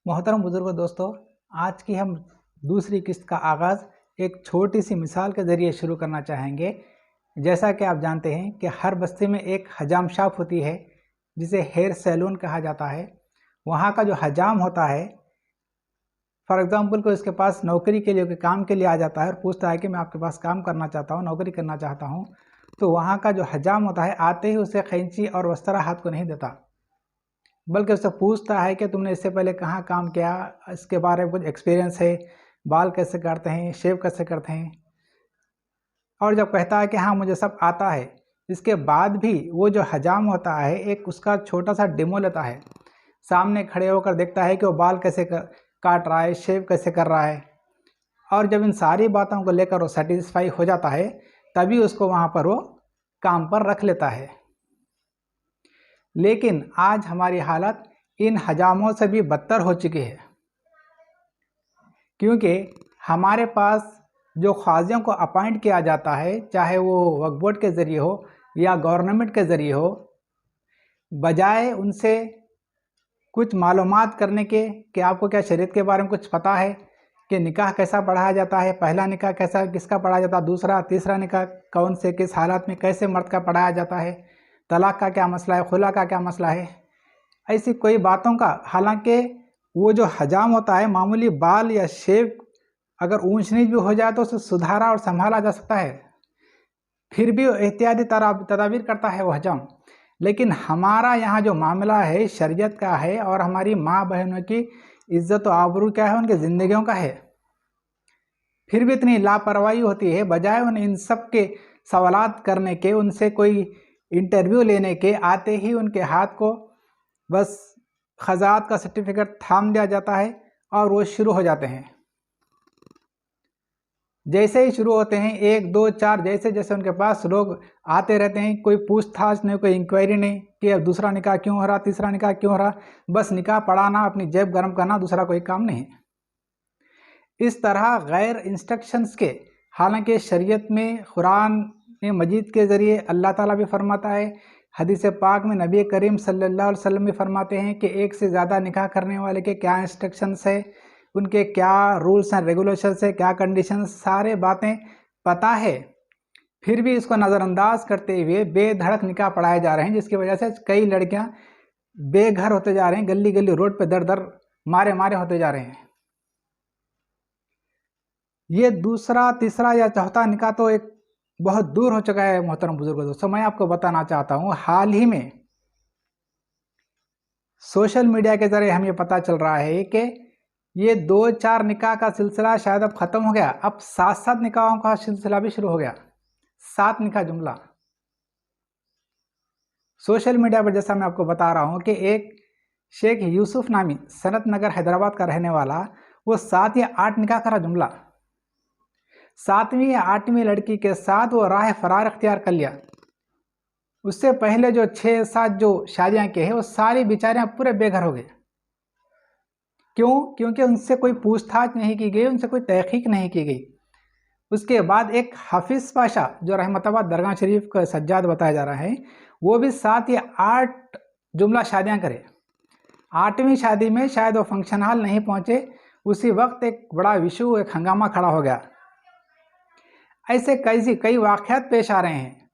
मोहतरम बुजुर्गों दोस्तों, आज की हम दूसरी किस्त का आगाज़ एक छोटी सी मिसाल के ज़रिए शुरू करना चाहेंगे। जैसा कि आप जानते हैं कि हर बस्ती में एक हजाम शॉप होती है जिसे हेयर सैलून कहा जाता है। वहाँ का जो हजाम होता है, फॉर एग्ज़ाम्पल कोई उसके पास नौकरी के लिए, कोई काम के लिए आ जाता है और पूछता है कि मैं आपके पास काम करना चाहता हूँ, नौकरी करना चाहता हूँ। तो वहाँ का जो हजाम होता है, आते ही उसे कैंची और वस्त्रा हाथ को नहीं देता, बल्कि उससे पूछता है कि तुमने इससे पहले कहाँ काम किया, इसके बारे में कुछ एक्सपीरियंस है, बाल कैसे काटते हैं, शेव कैसे करते हैं। और जब कहता है कि हाँ मुझे सब आता है, इसके बाद भी वो जो हजाम होता है एक उसका छोटा सा डेमो लेता है, सामने खड़े होकर देखता है कि वो बाल कैसे काट रहा है, शेव कैसे कर रहा है। और जब इन सारी बातों को लेकर वो सेटिस्फाई हो जाता है, तभी उसको वहाँ पर वो काम पर रख लेता है। लेकिन आज हमारी हालत इन हजामों से भी बदतर हो चुकी है, क्योंकि हमारे पास जो ख्वाजियों को अपॉइंट किया जाता है, चाहे वो वक्फ बोर्ड के ज़रिए हो या गवर्नमेंट के ज़रिए हो, बजाय उनसे कुछ मालूमात करने के कि आपको क्या शरीयत के बारे में कुछ पता है, कि निकाह कैसा पढ़ाया जाता है, पहला निकाह कैसा किसका पढ़ाया जाता है, दूसरा तीसरा निकाह कौन से किस हालात में कैसे मर्द का पढ़ाया जाता है, तलाक का क्या मसला है, खुला का क्या मसला है, ऐसी कोई बातों का, हालांकि वो जो हजाम होता है, मामूली बाल या शेव अगर ऊंच नीच भी हो जाए तो उसे सुधारा और संभाला जा सकता है, फिर भी एहतियाती तदाबीर करता है वो हजाम। लेकिन हमारा यहाँ जो मामला है शरीयत का है और हमारी माँ बहनों की इज्जत और आबरू क्या है, उनकी ज़िंदगियों का है, फिर भी इतनी लापरवाही होती है। बजाय उन इन सब के सवालात करने के, उनसे कोई इंटरव्यू लेने के, आते ही उनके हाथ को बस खजात का सर्टिफिकेट थाम दिया जाता है और वो शुरू हो जाते हैं। जैसे ही शुरू होते हैं, 1 2 4 जैसे जैसे उनके पास लोग आते रहते हैं, कोई पूछताछ नहीं, कोई इंक्वायरी नहीं कि अब दूसरा निकाह क्यों हो रहा, तीसरा निकाह क्यों हो रहा, बस निकाह पढ़ाना, अपनी जेब गर्म करना, दूसरा कोई काम नहीं। इस तरह गैर इंस्ट्रक्शंस के, हालांकि शरीयत में कुरान मजीद के ज़रिए अल्लाह ताला भी फरमाता है, हदीस पाक में नबी करीम सल्लल्लाहु अलैहि वसल्लम भी फरमाते हैं कि एक से ज़्यादा निकाह करने वाले के क्या इंस्ट्रक्शंस है, उनके क्या रूल्स एंड रेगुलेशंस है, क्या कंडीशंस, सारे बातें पता है। फिर भी इसको नज़रअंदाज करते हुए बेधड़क निकाह पढ़ाए जा रहे हैं, जिसकी वजह से कई लड़कियां बेघर होते जा रहे हैं, गली गली रोड पे दर दर मारे मारे होते जा रहे हैं। ये दूसरा तीसरा या चौथा निकाह तो एक बहुत दूर हो चुका है। मोहतरम बुजुर्गों दोस्तों, मैं आपको बताना चाहता हूँ, हाल ही में सोशल मीडिया के जरिए हमें पता चल रहा है कि ये 2-4 निकाह का सिलसिला शायद अब ख़त्म हो गया, अब 7-7 निकाहों का सिलसिला भी शुरू हो गया। 7 निकाह जुमला सोशल मीडिया पर, जैसा मैं आपको बता रहा हूँ कि एक शेख यूसुफ नामी सनत नगर हैदराबाद का रहने वाला, वो 7 या 8 निकाह करा जुमला। 7वीं या 8वीं लड़की के साथ वो राह फरार अख्तियार कर लिया। उससे पहले जो 6-7 जो शादियाँ की है, वो सारी बेचारियाँ पूरे बेघर हो गए। क्यों? क्योंकि उनसे कोई पूछताछ नहीं की गई, उनसे कोई तहकीक नहीं की गई। उसके बाद एक हाफिज़ पाशा जो रहमताबाद दरगाह शरीफ का सज्जाद बताया जा रहा है, वो भी 7 या 8 जुमला शादियाँ करे। 8वीं शादी में शायद वो फंक्शन हॉल नहीं पहुँचे, उसी वक्त एक बड़ा इशू, एक हंगामा खड़ा हो गया। ऐसे कई वाक़यात पेश आ रहे हैं।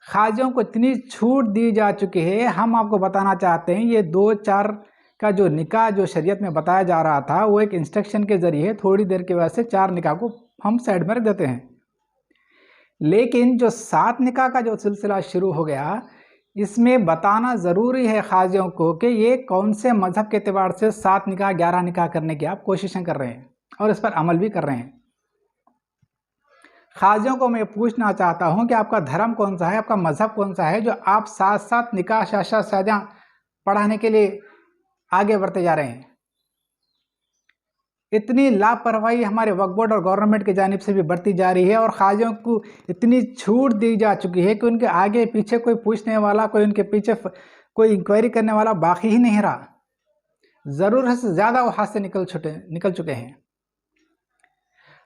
खाजियों को इतनी छूट दी जा चुकी है। हम आपको बताना चाहते हैं, ये 2-4 का जो निकाह जो शरीयत में बताया जा रहा था, वो एक इंस्ट्रक्शन के ज़रिए थोड़ी देर की वजह से 4 निकाह को हम साइड में रख देते हैं। लेकिन जो 7 निकाह का जो सिलसिला शुरू हो गया, इसमें बताना ज़रूरी है खाजियों को कि ये कौन से मज़हब के एतबार से 7 निकाह 11 निकाह करने की आप कोशिशें कर रहे हैं और इस पर अमल भी कर रहे हैं। खाजियों को मैं पूछना चाहता हूं कि आपका धर्म कौन सा है, आपका मज़हब कौन सा है, जो आप 7-7 निकाह शादियाँ पढ़ाने के लिए आगे बढ़ते जा रहे हैं। इतनी लापरवाही हमारे वक्फ बोर्ड और गवर्नमेंट की जानिब से भी बढ़ती जा रही है और खाजियों को इतनी छूट दी जा चुकी है कि उनके आगे पीछे कोई पूछने वाला, कोई उनके पीछे कोई इंक्वायरी करने वाला बाकी ही नहीं रहा। ज़रूरत से ज़्यादा वो हाथ से निकल चुके हैं।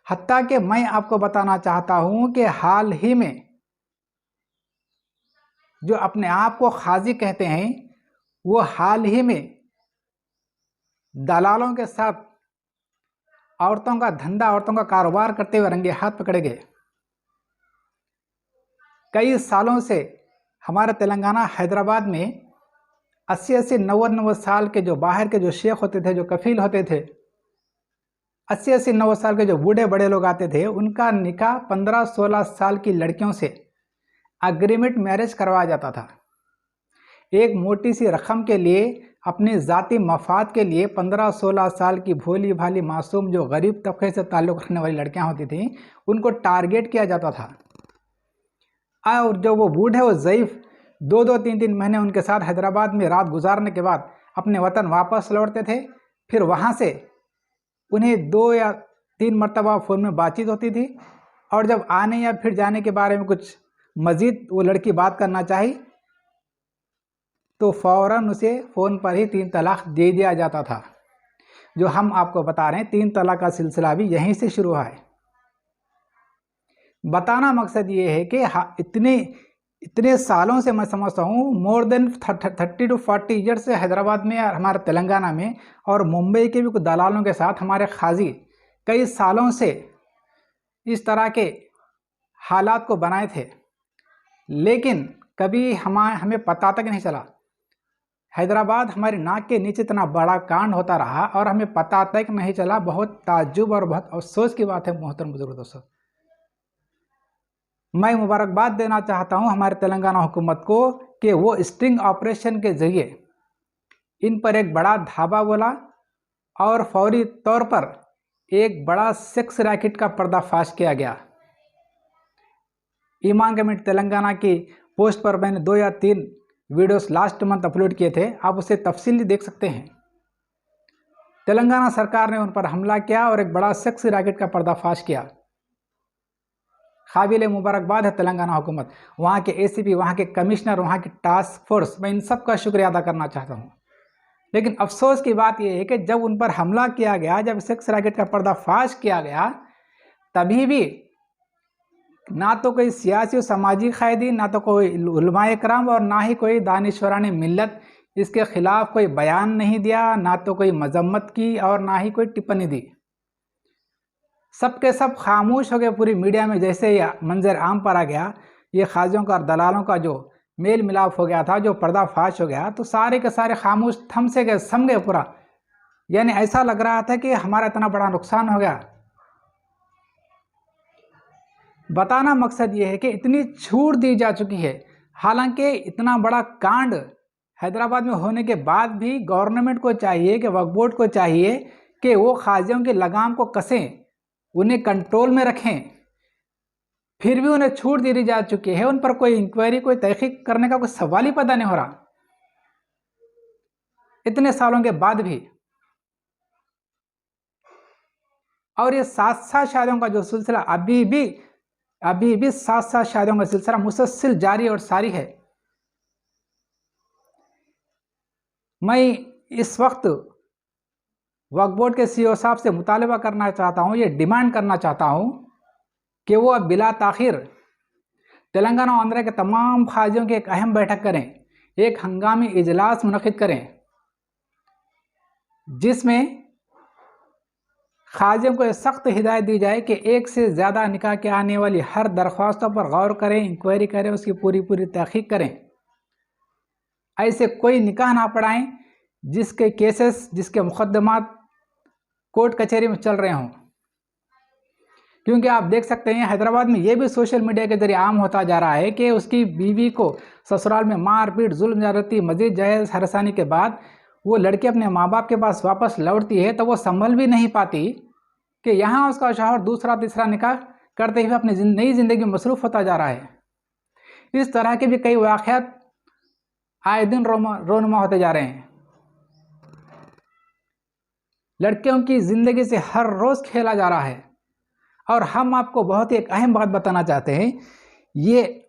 हत्ता कि मैं आपको बताना चाहता हूं कि हाल ही में जो अपने आप को खाजी कहते हैं, वो हाल ही में दलालों के साथ औरतों का धंधा, औरतों का कारोबार करते हुए रंगे हाथ पकड़े गए। कई सालों से हमारे तेलंगाना हैदराबाद में 80-80, 90-90 साल के जो बाहर के जो शेख होते थे, जो कफील होते थे, 80-80, 90 साल के जो बूढ़े बड़े लोग आते थे, उनका निकाह 15-16 साल की लड़कियों से अग्रीमेंट मैरिज करवाया जाता था। एक मोटी सी रकम के लिए, अपनी ज़ाती मफाद के लिए 15-16 साल की भोली भाली मासूम जो गरीब तबके से ताल्लुक़ रखने वाली लड़कियां होती थीं, उनको टारगेट किया जाता था। और जो वो बूढ़े और ज़ईफ़ 2-2, 3-3 महीने उनके साथ हैदराबाद में रात गुजारने के बाद अपने वतन वापस लौटते थे। फिर वहाँ से उन्हें 2 या 3 मरतबा फ़ोन में बातचीत होती थी, और जब आने या फिर जाने के बारे में कुछ मज़ीद वो लड़की बात करना चाही तो फ़ौरन उसे फ़ोन पर ही 3 तलाक दे दिया जाता था। जो हम आपको बता रहे हैं, 3 तलाक का सिलसिला भी यहीं से शुरू हुआ है। बताना मकसद ये है कि इतने सालों से मैं समझता हूँ, मोर देन 30 to 40 ईयर्स से हैदराबाद में और हमारे तेलंगाना में और मुंबई के भी कुछ दलालों के साथ हमारे खाजी कई सालों से इस तरह के हालात को बनाए थे, लेकिन कभी हमें पता तक नहीं चला। हैदराबाद हमारी नाक के नीचे इतना बड़ा कांड होता रहा और हमें पता तक नहीं चला। बहुत ताज्जुब और बहुत अफसोस की बात है मोहतरम बुजुर्ग दोस्तों। मैं मुबारकबाद देना चाहता हूं हमारे तेलंगाना हुकूमत को कि वो स्टिंग ऑपरेशन के जरिए इन पर एक बड़ा धावा बोला और फौरी तौर पर एक बड़ा सेक्स रैकेट का पर्दाफाश किया गया। ईमान कमेटी तेलंगाना की पोस्ट पर मैंने 2 या 3 वीडियोस लास्ट मंथ अपलोड किए थे, आप उसे तफसीली देख सकते हैं। तेलंगाना सरकार ने उन पर हमला किया और एक बड़ा सेक्स रैकेट का पर्दाफाश किया। काबिल मुबारकबाद है तेलंगाना हुकूमत, वहाँ के एसीपी, वहाँ के कमिश्नर, वहाँ की टास्क फोर्स, मैं इन सब का शुक्रिया अदा करना चाहता हूँ। लेकिन अफसोस की बात यह है कि जब उन पर हमला किया गया, जब सेक्स रैकेट का पर्दाफाश किया गया, तभी भी ना तो कोई सियासी और समाजी कैदी, ना तो कोई उलमाए कराम और ना ही कोई दानिश्वरानी मिल्लत इसके खिलाफ कोई बयान नहीं दिया, ना तो कोई मजम्मत की और ना ही कोई टिप्पणी दी। सबके सब खामोश हो गए। पूरी मीडिया में जैसे ही मंजर आम पर आ गया, ये खाजियों का और दलालों का जो मेल मिलाप हो गया था, जो पर्दाफाश हो गया, तो सारे के सारे खामोश थम से गए, सम गए पूरा। यानी ऐसा लग रहा था कि हमारा इतना बड़ा नुकसान हो गया। बताना मकसद ये है कि इतनी छूट दी जा चुकी है, हालांकि इतना बड़ा कांड हैदराबाद में होने के बाद भी गवर्नमेंट को चाहिए कि वक्फ बोर्ड को चाहिए कि वो खाजियों की लगाम को कसें, उन्हें कंट्रोल में रखें। फिर भी उन्हें छूट दी जा चुकी है, उन पर कोई इंक्वायरी, कोई तहकीक करने का कोई सवाल ही पैदा नहीं हो रहा इतने सालों के बाद भी। और ये 7 शादियों का जो सिलसिला अभी भी 7 शादियों का सिलसिला मुसलसल जारी और सारी है। मैं इस वक्त वक्फ बोर्ड के सीईओ साहब से मुतालबा करना चाहता हूँ, ये डिमांड करना चाहता हूँ कि वो अब बिला ताखिर तेलंगाना और आंध्र के तमाम खाजियों की एक अहम बैठक करें, एक हंगामी इजलास मुनक़िद करें, जिसमें खाजियों को सख्त हिदायत दी जाए कि एक से ज़्यादा निकाह के आने वाली हर दरख्वास्तों पर गौर करें, इंक्वायरी करें, उसकी पूरी तहकीक करें। ऐसे कोई निकाह ना पढ़ाएं जिसके केसेस, जिसके मुकदमात कोर्ट कचहरी में चल रहे हों। क्योंकि आप देख सकते हैं हैदराबाद में ये भी सोशल मीडिया के जरिए आम होता जा रहा है कि उसकी बीवी को ससुराल में मारपीट, जुल्म, ज्यादती, मजीद जहेज हरसानी के बाद वो लड़की अपने माँ बाप के पास वापस लौटती है तो वो संभल भी नहीं पाती कि यहाँ उसका शौहर दूसरा तीसरा निकाह करते हुए अपनी नई जिंदगी में मसरूफ़ होता जा रहा है। इस तरह के भी कई वाक़यात आए दिन रोनुमा होते जा रहे हैं। लड़कियों की ज़िंदगी से हर रोज़ खेला जा रहा है। और हम आपको बहुत ही एक अहम बात बताना चाहते हैं, ये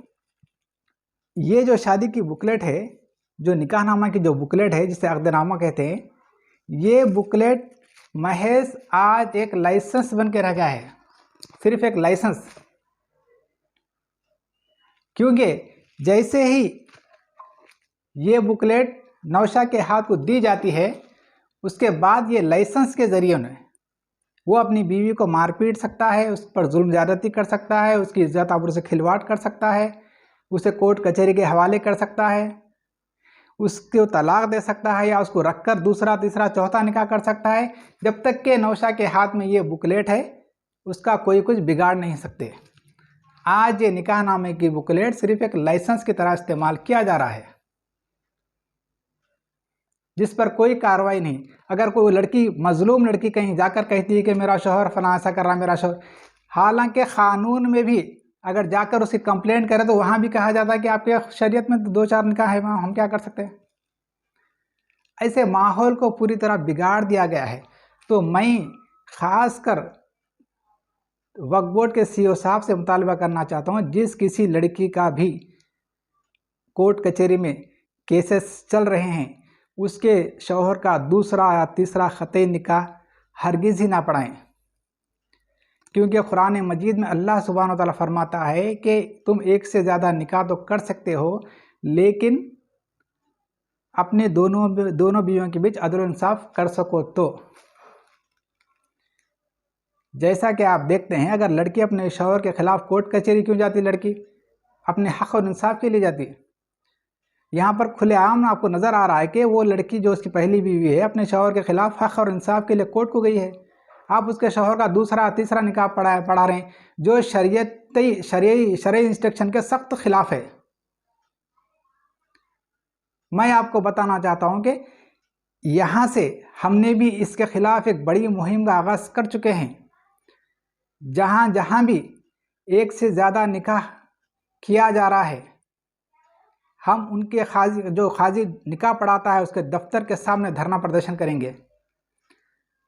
जो शादी की बुकलेट है, जो निकाहनामा की जो बुकलेट है, जिसे अक़दनामा कहते हैं, ये बुकलेट महज आज एक लाइसेंस बन के रह गया है, सिर्फ एक लाइसेंस। क्योंकि जैसे ही ये बुकलेट नौशा के हाथ को दी जाती है, उसके बाद ये लाइसेंस के ज़रिए उन्हें वो अपनी बीवी को मार पीट सकता है, उस पर जुल्म ज़्यादती कर सकता है, उसकी इज्जत आबरू से खिलवाड़ कर सकता है, उसे कोर्ट कचहरी के हवाले कर सकता है, उसको तलाक दे सकता है, या उसको रखकर दूसरा तीसरा चौथा निकाह कर सकता है। जब तक के नौशा के हाथ में ये बुकलेट है उसका कोई कुछ बिगाड़ नहीं सकते। आज ये निकाहनामे की बुकलेट सिर्फ एक लाइसेंस की तरह इस्तेमाल किया जा रहा है, जिस पर कोई कार्रवाई नहीं। अगर कोई लड़की, मजलूम लड़की कहीं जाकर कहती है कि मेरा शौहर फलां ऐसा कर रहा है, मेरा शौहर, हालांकि कानून में भी अगर जाकर उसकी कंप्लेंट करे तो वहां भी कहा जाता है कि आपके शरीयत में तो 2-4 निकाह है, हम क्या कर सकते हैं। ऐसे माहौल को पूरी तरह बिगाड़ दिया गया है। तो मैं खासकर वक्फ बोर्ड के सीईओ साहब से मुतालबा करना चाहता हूँ, जिस किसी लड़की का भी कोर्ट कचहरी में केसेस चल रहे हैं उसके शौहर का दूसरा या तीसरा ख़तई निकाह हरगिज़ ही ना पढ़ाएं, क्योंकि कुरान मजीद में अल्लाह सुब्हानहू व तआला फरमाता है कि तुम एक से ज़्यादा निकाह तो कर सकते हो, लेकिन अपने दोनों बीवियों के बीच अदल इंसाफ कर सको तो। जैसा कि आप देखते हैं, अगर लड़की अपने शौहर के खिलाफ कोर्ट कचहरी क्यों जाती, लड़की अपने हक़ और इंसाफ के लिए जाती है। यहाँ पर खुलेआम आपको नज़र आ रहा है कि वो लड़की जो उसकी पहली बीवी है अपने शौहर के खिलाफ हक़ और इंसाफ के लिए कोर्ट को गई है। आप उसके शौहर का दूसरा तीसरा निकाह पढ़ा रहे हैं, जो शरई इंस्ट्रक्शन के सख्त खिलाफ है। मैं आपको बताना चाहता हूँ कि यहाँ से हमने भी इसके खिलाफ एक बड़ी मुहिम का आगाज़ कर चुके हैं। जहाँ भी एक से ज़्यादा निकाह किया जा रहा है, हम उनके खाजी निकाह पढ़ाता है उसके दफ्तर के सामने धरना प्रदर्शन करेंगे।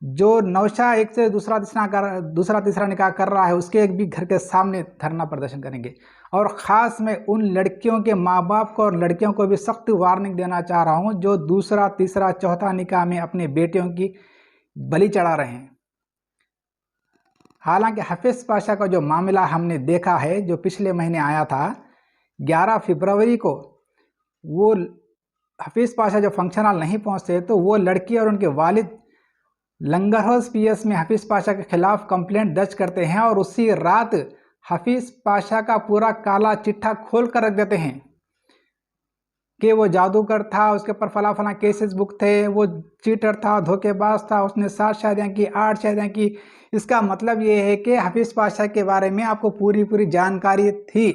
जो नौशा एक से दूसरा तीसरा निकाह कर रहा है उसके एक भी घर के सामने धरना प्रदर्शन करेंगे। और ख़ास मैं उन लड़कियों के माँ बाप को और लड़कियों को भी सख्त वार्निंग देना चाह रहा हूँ जो दूसरा तीसरा चौथा निकाह में अपने बेटियों की बलि चढ़ा रहे हैं। हालांकि हफीज़ पाशा का जो मामला हमने देखा है, जो पिछले महीने आया था 11 फरवरी को, वो हफीज़ पाशा जो फंक्शन हॉल नहीं पहुँचते तो वो लड़की और उनके वालिद लंगर हाउस पीएस में हफीज़ पाशा के खिलाफ कंप्लेंट दर्ज करते हैं और उसी रात हफीज़ पाशा का पूरा काला चिट्ठा खोल कर रख देते हैं कि वो जादूगर था, उसके ऊपर फला केसेस बुक थे, वो चीटर था, धोखेबाज था, उसने 7 शादियाँ की, 8 शादियाँ की। इसका मतलब ये है कि हफीज़ पाशा के बारे में आपको पूरी जानकारी थी,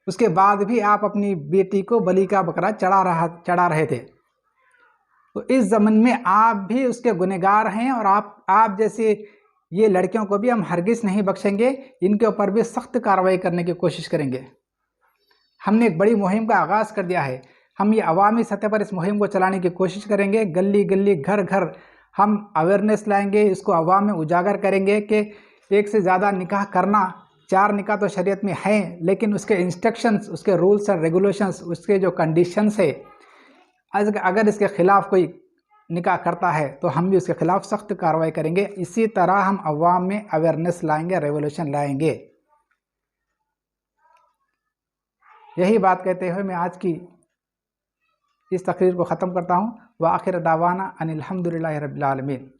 उसके बाद भी आप अपनी बेटी को बलि का बकरा चढ़ा रहे थे। तो इस ज़मन में आप भी उसके गुनहगार हैं और आप जैसे ये लड़कियों को भी हम हरगिज़ नहीं बख्शेंगे, इनके ऊपर भी सख्त कार्रवाई करने की कोशिश करेंगे। हमने एक बड़ी मुहिम का आगाज़ कर दिया है। हम ये अवामी सतह पर इस मुहिम को चलाने की कोशिश करेंगे। गली गली घर घर हम अवेयरनेस लाएंगे, इसको अवाम में उजागर करेंगे कि एक से ज़्यादा निकाह करना, 4 निकाह तो शरीयत में हैं, लेकिन उसके इंस्ट्रक्शंस, उसके रूल्स एंड रेगुलेशंस, उसके जो कंडीशंस है, अगर इसके ख़िलाफ़ कोई निकाह करता है तो हम भी उसके ख़िलाफ़ सख्त कार्रवाई करेंगे। इसी तरह हम अवाम में अवेयरनेस लाएंगे, रेवोल्यूशन लाएंगे। यही बात कहते हुए मैं आज की इस तकरीर को ख़त्म करता हूँ। व आखिर दावाना अनिल हम्दुलिल्लाहि रब्बिल आलमीन।